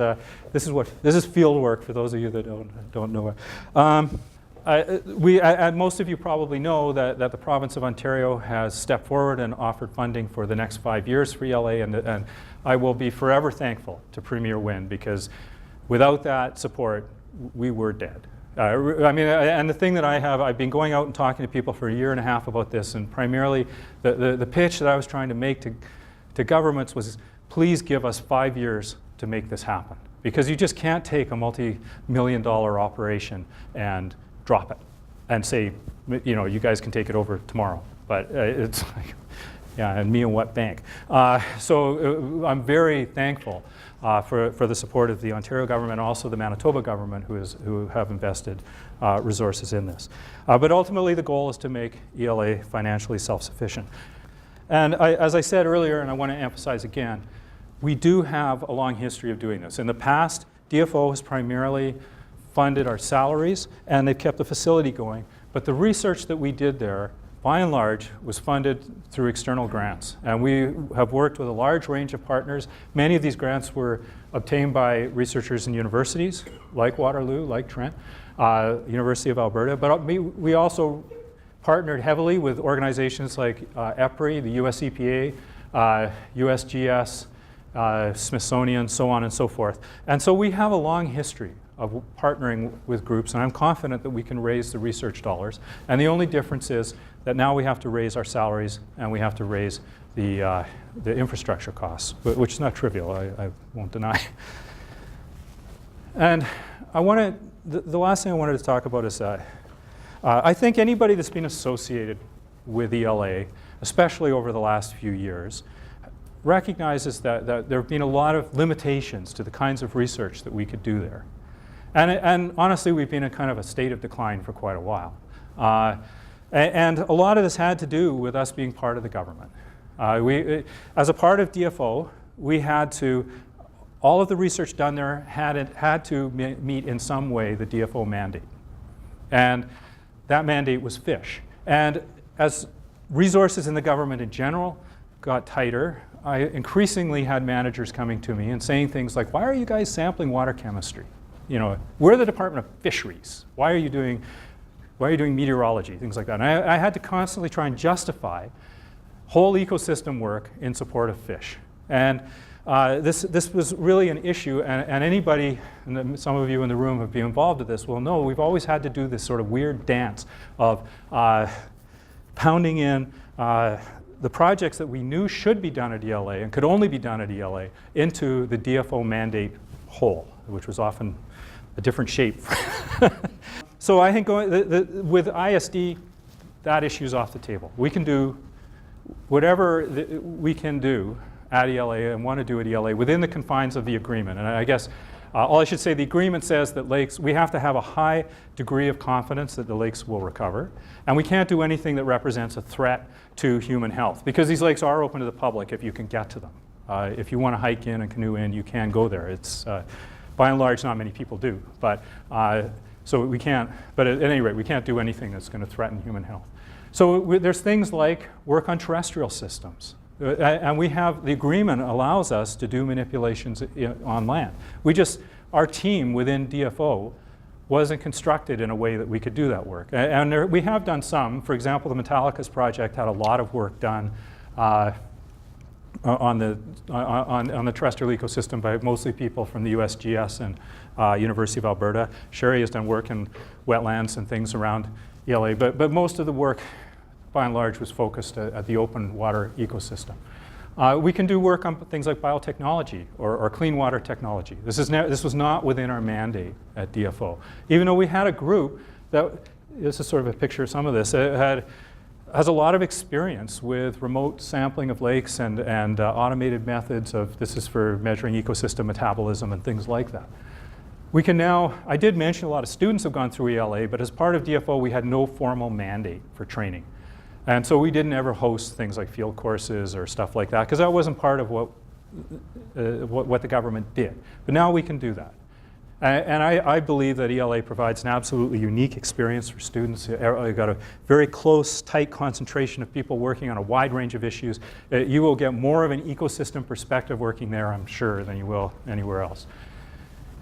S2: is field work for those of you that don't know it. Most of you probably know that the province of Ontario has stepped forward and offered funding for the next 5 years for ELA, and I will be forever thankful to Premier Wynne, because without that support, we were dead. And the thing that I've been going out and talking to people for a year and a half about this, and primarily the pitch that I was trying to make to governments was, please give us 5 years to make this happen. Because you just can't take a multi-million-dollar operation and drop it and say, you guys can take it over tomorrow. But it's like, yeah, and me and what bank? So I'm very thankful for the support of the Ontario government and also the Manitoba government who have invested resources in this. But ultimately the goal is to make ELA financially self-sufficient. And as I said earlier, and I want to emphasize again, we do have a long history of doing this. In the past, DFO has primarily funded our salaries, and they've kept the facility going. But the research that we did there, by and large, was funded through external grants. And we have worked with a large range of partners. Many of these grants were obtained by researchers in universities, like Waterloo, like Trent, University of Alberta. But we also partnered heavily with organizations like EPRI, the US EPA, USGS, Smithsonian, so on and so forth. And so we have a long history of partnering with groups, and I'm confident that we can raise the research dollars. And the only difference is that now we have to raise our salaries and we have to raise the infrastructure costs, which is not trivial, I won't deny. And the last thing I wanted to talk about is I think anybody that's been associated with ELA, especially over the last few years, recognizes that there have been a lot of limitations to the kinds of research that we could do there. And honestly, we've been in kind of a state of decline for quite a while. And a lot of this had to do with us being part of the government. As a part of DFO, we had to, all of the research done there had to meet in some way the DFO mandate. And that mandate was fish. And as resources in the government in general got tighter, I increasingly had managers coming to me and saying things like, why are you guys sampling water chemistry? We're the Department of Fisheries. Why are you doing meteorology, things like that? And I had to constantly try and justify whole ecosystem work in support of fish. And this was really an issue, and anybody, and some of you in the room have been involved with this, will know we've always had to do this sort of weird dance of pounding in the projects that we knew should be done at ELA and could only be done at ELA into the DFO mandate hole, which was often a different shape. So I think with IISD, that issue's off the table. We can do whatever we can do at ELA and want to do at ELA within the confines of the agreement. And I guess all I should say, the agreement says that lakes, we have to have a high degree of confidence that the lakes will recover. And we can't do anything that represents a threat to human health, because these lakes are open to the public if you can get to them. If you want to hike in and canoe in, you can go there. It's, by and large, not many people do. But, so we can't, but at any rate, we can't do anything that's going to threaten human health. So there's things like work on terrestrial systems. And we have, the agreement allows us to do manipulations on land. Our team within DFO wasn't constructed in a way that we could do that work. And we have done some. For example, the Metallicus project had a lot of work done on the terrestrial ecosystem by mostly people from the USGS and University of Alberta. Sherry has done work in wetlands and things around ELA, but most of the work, by and large, was focused at the open water ecosystem. We can do work on things like biotechnology or clean water technology. This was not within our mandate at DFO. Even though we had a group that, this is sort of a picture of some of this, it has a lot of experience with remote sampling of lakes and automated methods of, this is for measuring ecosystem metabolism and things like that. We can now, I did mention a lot of students have gone through ELA, but as part of DFO, we had no formal mandate for training. And so we didn't ever host things like field courses or stuff like that, because that wasn't part of what the government did. But now we can do that. And I believe that ELA provides an absolutely unique experience for students. You've got a very close, tight concentration of people working on a wide range of issues. You will get more of an ecosystem perspective working there, I'm sure, than you will anywhere else.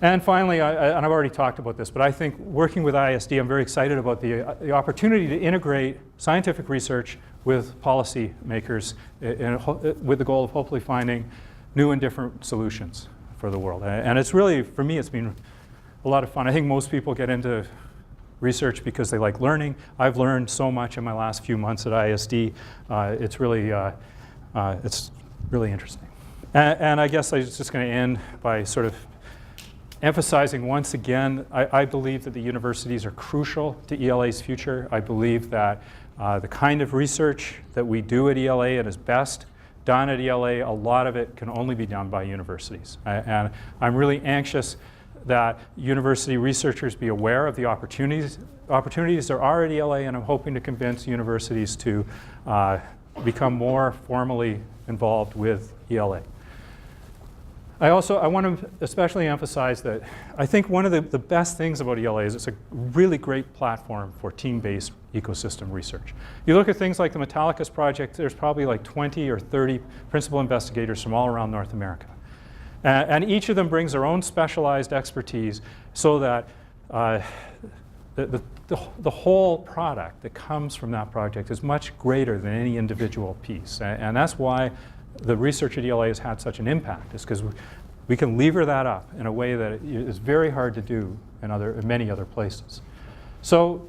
S2: And finally, and I've already talked about this, but I think working with IISD, I'm very excited about the opportunity to integrate scientific research with policy makers with the goal of hopefully finding new and different solutions for the world. And it's really, for me, it's been a lot of fun. I think most people get into research because they like learning. I've learned so much in my last few months at IISD. It's really interesting. And I guess I was just going to end by sort of emphasizing once again, I believe that the universities are crucial to ELA's future. I believe that the kind of research that we do at ELA and is best done at ELA, a lot of it can only be done by universities. And I'm really anxious that university researchers be aware of the opportunities there are at ELA, and I'm hoping to convince universities to become more formally involved with ELA. I want to especially emphasize that I think one of the best things about ELA is it's a really great platform for team-based ecosystem research. You look at things like the Metallicus project, there's probably like 20 or 30 principal investigators from all around North America. And each of them brings their own specialized expertise so that the whole product that comes from that project is much greater than any individual piece. And that's why the research at ELA has had such an impact, is because we can lever that up in a way that is very hard to do in many other places. So,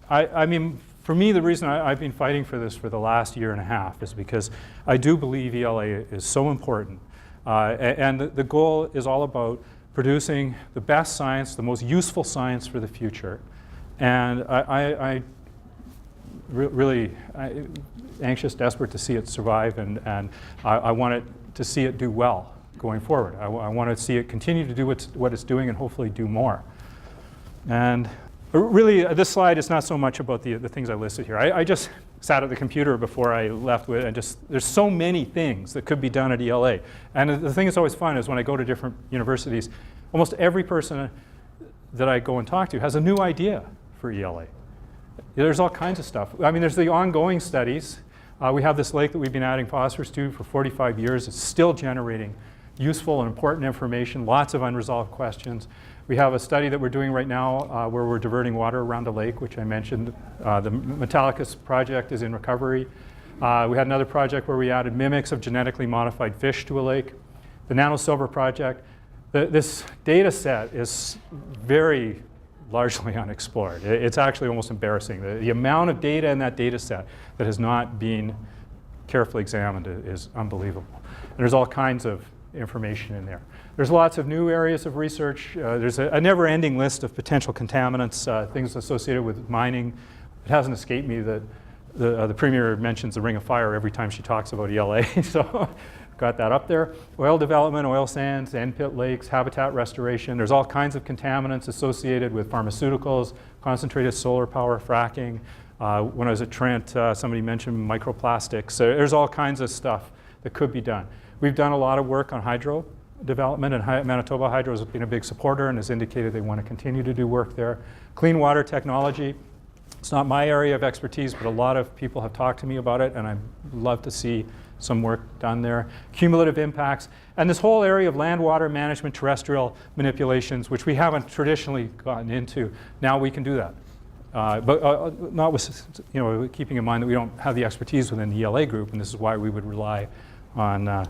S2: I mean, for me, the reason I've been fighting for this for the last year and a half is because I do believe ELA is so important. And the goal is all about producing the best science, the most useful science for the future. And I really anxious, desperate to see it survive, and I want to see it do well going forward. I want to see it continue to do what it's doing and hopefully do more. And really, this slide is not so much about the things I listed here. I just sat at the computer before I left with, and there's so many things that could be done at ELA. And the thing that's always fun is when I go to different universities, almost every person that I go and talk to has a new idea for ELA. There's all kinds of stuff. I mean, there's the ongoing studies. We have this lake that we've been adding phosphorus to for 45 years. It's still generating useful and important information, lots of unresolved questions. We have a study that we're doing right now where we're diverting water around the lake, which I mentioned. The Metallicus project is in recovery. We had another project where we added mimics of genetically modified fish to a lake. The Nanosilver project. This data set is very largely unexplored. It's actually almost embarrassing. The amount of data in that data set that has not been carefully examined is unbelievable. And there's all kinds of information in there. There's lots of new areas of research. There's a never-ending list of potential contaminants, things associated with mining. It hasn't escaped me that the Premier mentions the Ring of Fire every time she talks about ELA, so got that up there. Oil development, oil sands, end pit lakes, habitat restoration. There's all kinds of contaminants associated with pharmaceuticals, concentrated solar power, fracking. When I was at Trent, somebody mentioned microplastics. So there's all kinds of stuff that could be done. We've done a lot of work on hydro development, and Manitoba Hydro has been a big supporter and has indicated they want to continue to do work there. Clean water technology. It's not my area of expertise, but a lot of people have talked to me about it, and I'd love to see some work done there. Cumulative impacts, and this whole area of land water management, terrestrial manipulations, which we haven't traditionally gotten into. Now we can do that. But not with, keeping in mind that we don't have the expertise within the ELA group, and this is why we would rely on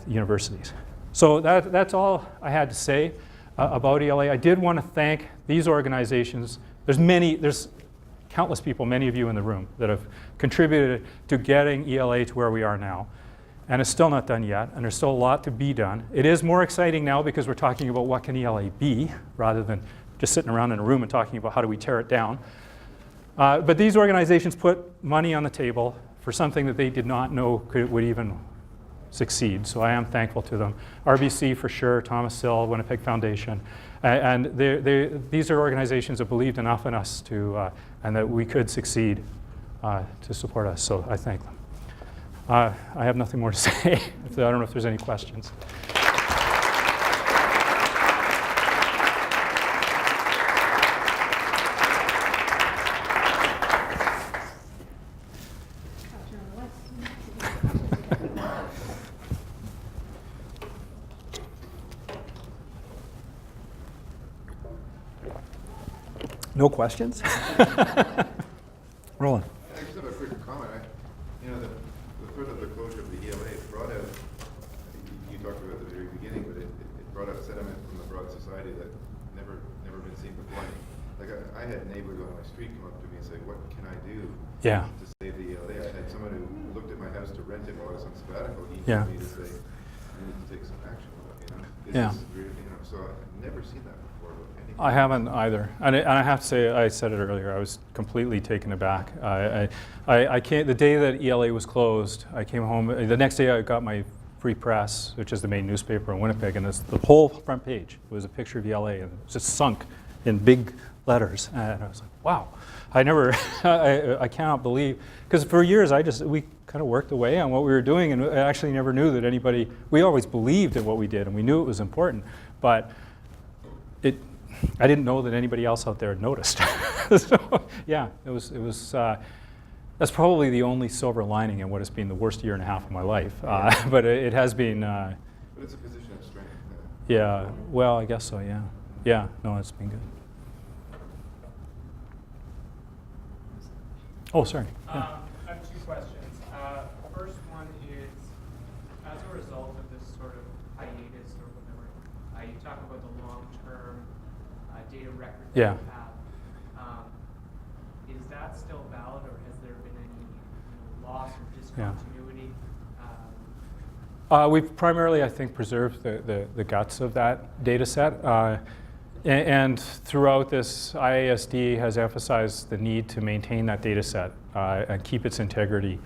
S2: universities. So that's all I had to say about ELA. I did want to thank these organizations. There's countless people, many of you in the room, that have contributed to getting ELA to where we are now. And it's still not done yet, and there's still a lot to be done. It is more exciting now because we're talking about what can ELA be, rather than just sitting around in a room and talking about how do we tear it down. But these organizations put money on the table for something that they did not know would even succeed. So I am thankful to them. RBC for sure, Thomas Sill, Winnipeg Foundation. And these are organizations that believed enough in us to, and that we could succeed to support us. So I thank them. I have nothing more to say. I don't know if there's any questions. No questions? Roland.
S3: I just have a quick comment. The threat of the closure of the ELA brought out, I think you talked about at the very beginning, but it brought out sentiment from the broad society that never been seen before. Like I had neighbors on my street come up to me and say, "What can I do to save the ELA?" I had someone who looked at my house to rent it while I was on sabbatical. He told me to say, "I need to take some action with it." So I've never seen that before.
S2: I haven't either, and I have to say, I said it earlier, I was completely taken aback. I can't. The day that ELA was closed, I came home. The next day, I got my Free Press, which is the main newspaper in Winnipeg, and the whole front page was a picture of ELA, and it was just sunk in big letters. And I was like, wow, I never, I cannot believe, because for years we kind of worked away on what we were doing, and I actually never knew that anybody. We always believed in what we did, and we knew it was important, but I didn't know that anybody else out there had noticed. So, yeah, it was. That's probably the only silver lining in what has been the worst year and a half of my life. But it has been.
S3: But it's a position of strength.
S2: Yeah. Well, I guess so. Yeah. Yeah. No, it's been good. Oh, sorry. Yeah.
S4: I have two questions. First one is, as a result of this sort of hiatus or whatever, you talk about the long-term data record that you have. Is that still valid, or has there been any loss or discontinuity?
S2: We've primarily, I think, preserved the guts of that data set. And throughout this, IISD has emphasized the need to maintain that data set and keep its integrity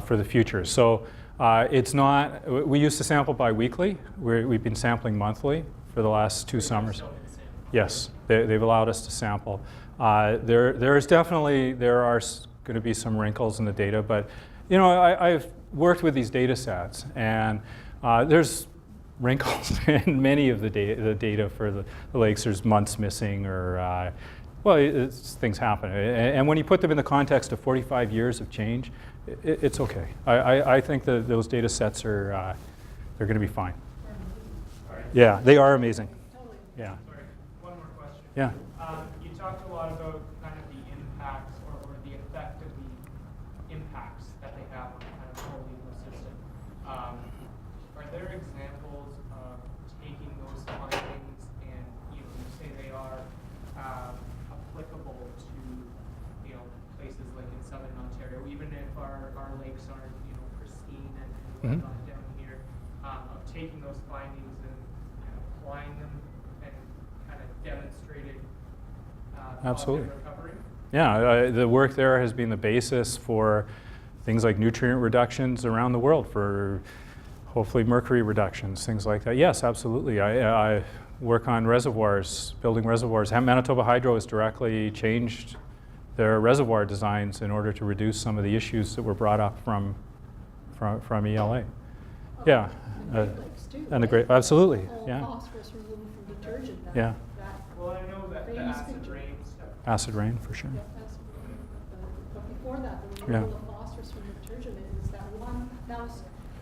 S2: for the future. So it's not, we used to sample bi-weekly. We've been sampling monthly for the last 2 summers. Yes, they've allowed us to sample. There are going to be some wrinkles in the data, but I've worked with these data sets, and there's wrinkles in many of the data for the lakes. There's months missing, or things happen. And when you put them in the context of 45 years of change, it's okay. I think that those data sets are they're going to be fine. Yeah, they are amazing. Yeah.
S4: Sorry, one more question.
S2: Yeah.
S4: You talked a lot about kind of the impacts or the effect of the impacts that they have on kind of the whole ecosystem. Are there examples of taking those findings and you say they are applicable to places like in southern Ontario, even if our lakes aren't pristine and whatnot down here, of taking those findings and applying them and kind of demonstrated
S2: Absolutely.
S4: recovery?
S2: Yeah, the work there has been the basis for things like nutrient reductions around the world, for hopefully mercury reductions, things like that. Yes, absolutely. I work on reservoirs, building reservoirs. Manitoba Hydro has directly changed their reservoir designs in order to reduce some of the issues that were brought up from ELA. Yeah. And the great, absolutely. Yeah.
S5: Phosphorus removed from detergent.
S2: Yeah.
S4: Well, I know that the acid rain stuff.
S2: Acid rain, for sure.
S5: Yeah, acid rain. But before that, the removal of phosphorus from detergent is that one.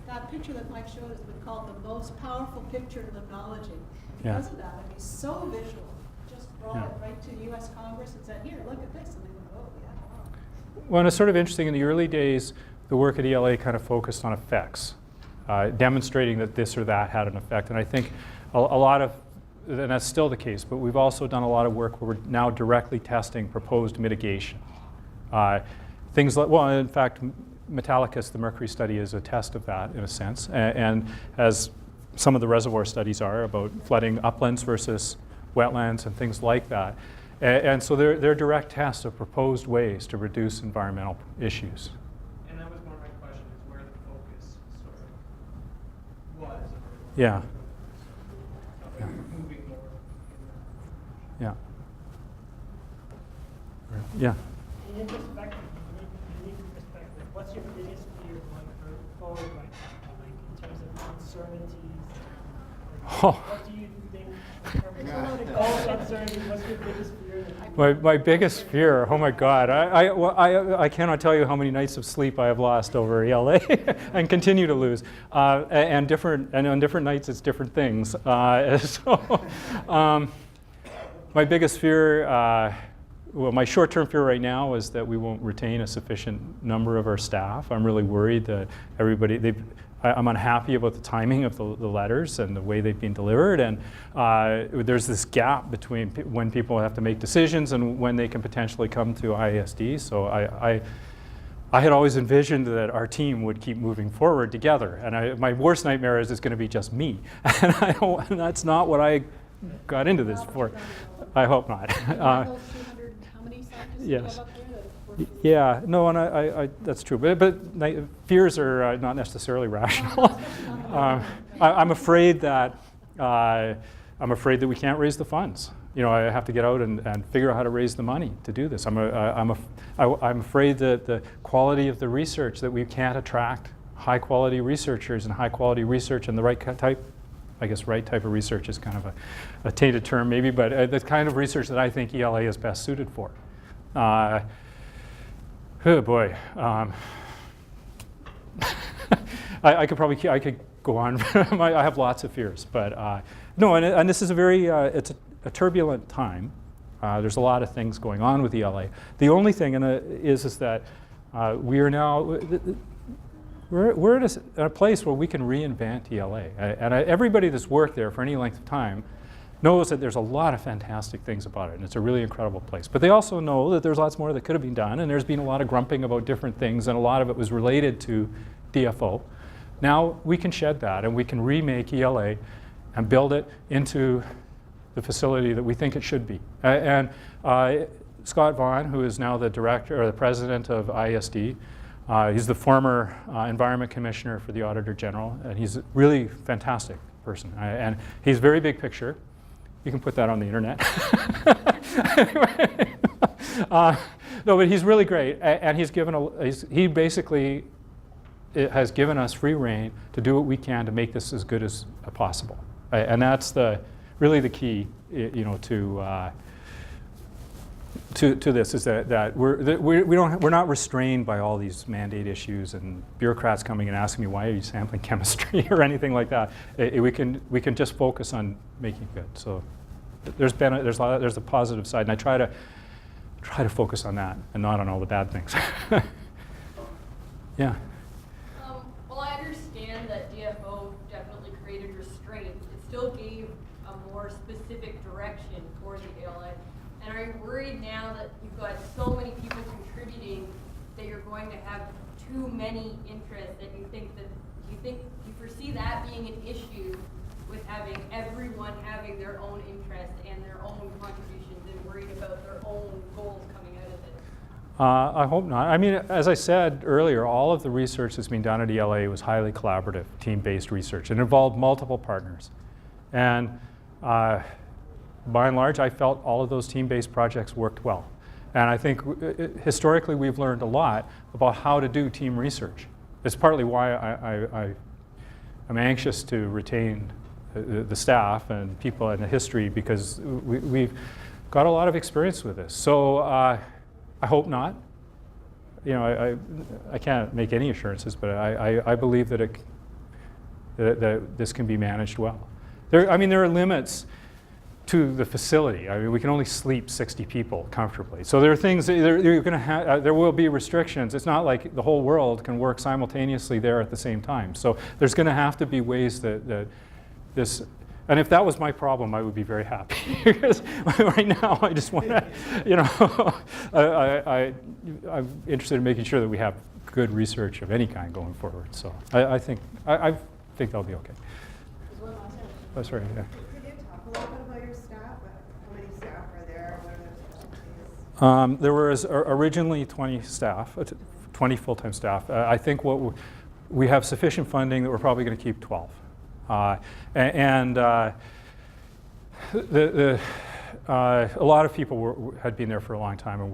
S5: That picture that Mike showed has been called the most powerful picture in limnology. Because of that, I mean, so visual. Just brought it right to U.S. Congress and said, "Here, look at this," and they went, "Oh, yeah, wow."
S2: Well, and it's sort of interesting. In the early days, the work at ELA kind of focused on effects. demonstrating that this or that had an effect. And I think a lot of, and that's still the case, but we've also done a lot of work where we're now directly testing proposed mitigation. Things like, well, in fact, Metallicus, the Mercury study, is a test of that in a sense, and as some of the reservoir studies are about flooding uplands versus wetlands and things like that. And so they're direct tests of proposed ways to reduce environmental issues.
S4: And that was one of my questions, is where the focus sort of was.
S2: Yeah.
S4: Or moving more.
S2: Yeah. Yeah.
S6: In your perspective, unique perspective, what's your biggest fear going forward right now, like in terms of uncertainties? Like,
S2: Oh.
S6: what do you think in terms of all uncertainty? What's your biggest fear?
S2: My biggest fear, oh my God, I cannot tell you how many nights of sleep I have lost over ELA and continue to lose. And on different nights it's different things. My biggest fear, well, my short-term fear right now is that we won't retain a sufficient number of our staff. I'm really worried that I'm unhappy about the timing of the letters and the way they've been delivered, and there's this gap between when people have to make decisions and when they can potentially come to IISD. So I had always envisioned that our team would keep moving forward together, and my worst nightmare is it's going to be just me, and that's not what I got into this for. I hope not.
S5: How many scientists do you
S2: Yes.
S5: have up there that work with you?
S2: Yeah, no, and I that's true. But fears are not necessarily rational. I'm afraid that we can't raise the funds. You know, I have to get out and figure out how to raise the money to do this. I'm afraid that the quality of the research, that we can't attract high quality researchers and high quality research and the right type. I guess right type of research is kind of a tainted term maybe, but the kind of research that I think ELA is best suited for. Oh boy. I could go on. I have lots of fears, but no, and this is it's a turbulent time. There's a lot of things going on with ELA. The only thing is that we are now, we're at a place where we can reinvent ELA. And everybody that's worked there for any length of time knows that there's a lot of fantastic things about it, and it's a really incredible place. But they also know that there's lots more that could have been done, and there's been a lot of grumping about different things, and a lot of it was related to DFO. Now we can shed that, and we can remake ELA and build it into the facility that we think it should be. Scott Vaughan, who is now the director or the president of IISD, he's the former Environment Commissioner for the Auditor General, and he's a really fantastic person. And he's very big picture. You can put that on the internet. Anyway, no, but he's really great, and he basically has given us free rein to do what we can to make this as good as possible. And that's really the key, you know, to this, is that we're not restrained by all these mandate issues and bureaucrats coming and asking me, why are you sampling chemistry or anything like that. We can just focus on making it good. So there's a positive side, and I try to focus on that and not on all the bad things. Yeah.
S7: Well, I understand that DFO definitely created restraints. It still gave a more specific direction for the ALA. And are you worried now that you've got so many people contributing that you're going to have too many interests, that you foresee that being an issue with having everyone having their own interests and their own contributions, and worried about their own goals coming out of it?
S2: I hope not. I mean, as I said earlier, all of the research that's been done at ELA was highly collaborative, team-based research. It involved multiple partners. And by and large, I felt all of those team-based projects worked well. And I think historically we've learned a lot about how to do team research. It's partly why I'm anxious to retain the staff and people in the history, because we've got a lot of experience with this. So I hope not. You know, I can't make any assurances, but I believe that this can be managed well. There are limits. to the facility. I mean, we can only sleep 60 people comfortably. So there are things that you're going to there will be restrictions. It's not like the whole world can work simultaneously there at the same time. So there's going to have to be ways that this. And if that was my problem, I would be very happy. Because right now, I just want to, you know, I'm interested in making sure that we have good research of any kind going forward. So I think that'll be okay. Oh, sorry. Yeah.
S8: Could you talk a little bit about your staff? How many staff are there? What are their specialties?
S2: There was originally 20 staff, 20 full-time staff. I think we have sufficient funding that we're probably going to keep 12. A lot of people had been there for a long time and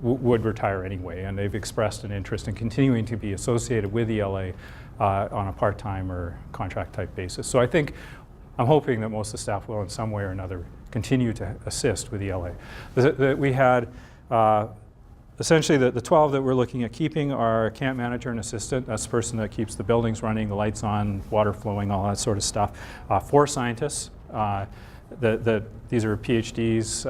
S2: would retire anyway, and they've expressed an interest in continuing to be associated with ELA on a part-time or contract-type basis. So I'm hoping that most of the staff will in some way or another continue to assist with ELA. We had essentially the 12 that we're looking at keeping are a camp manager and assistant. That's the person that keeps the buildings running, the lights on, water flowing, all that sort of stuff. 4 scientists. These are PhDs.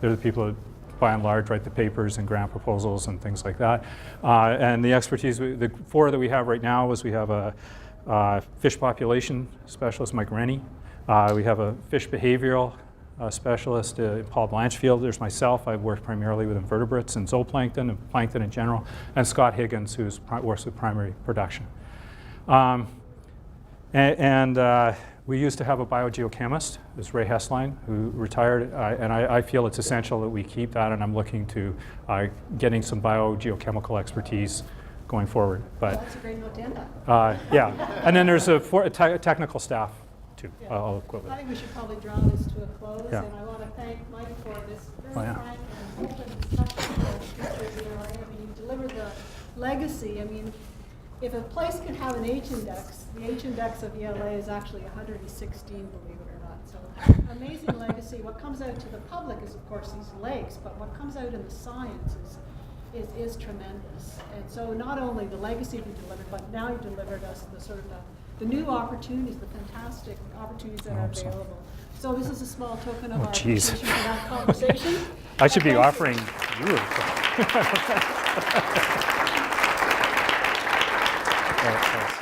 S2: They're the people that, by and large, write the papers and grant proposals and things like that. And the expertise, the 4 that we have right now is we have a fish population specialist, Mike Rennie. We have a fish behavioral specialist, Paul Blanchfield. There's myself. I've worked primarily with invertebrates and zooplankton and plankton in general. And Scott Higgins, who works with primary production. We used to have a biogeochemist, this Ray Hessline, who retired, and I feel it's essential that we keep that, and I'm looking to getting some biogeochemical expertise going forward. But
S5: That's a great note to end on.
S2: yeah, and then there's a technical staff too.
S5: Yeah.
S2: I'll quote
S5: I
S2: that.
S5: think we should probably draw this to a close,
S2: Yeah.
S5: and I want to thank Mike for this very
S2: Oh, yeah.
S5: frank and open discussion about the future of ELA. I mean, you deliver the legacy. I mean, if a place can have an H-index, the H-index of ELA is actually 116, believe it or not. So amazing legacy. What comes out to the public is, of course, these lakes, but what comes out in the science is tremendous. And so not only the legacy you delivered, but now you've delivered us the sort of the new opportunities, the fantastic opportunities that are
S2: Absolutely.
S5: available. So this is a small token of our
S2: geez.
S5: appreciation for that conversation.
S2: I should be
S5: Thank you.
S2: offering you. Thanks.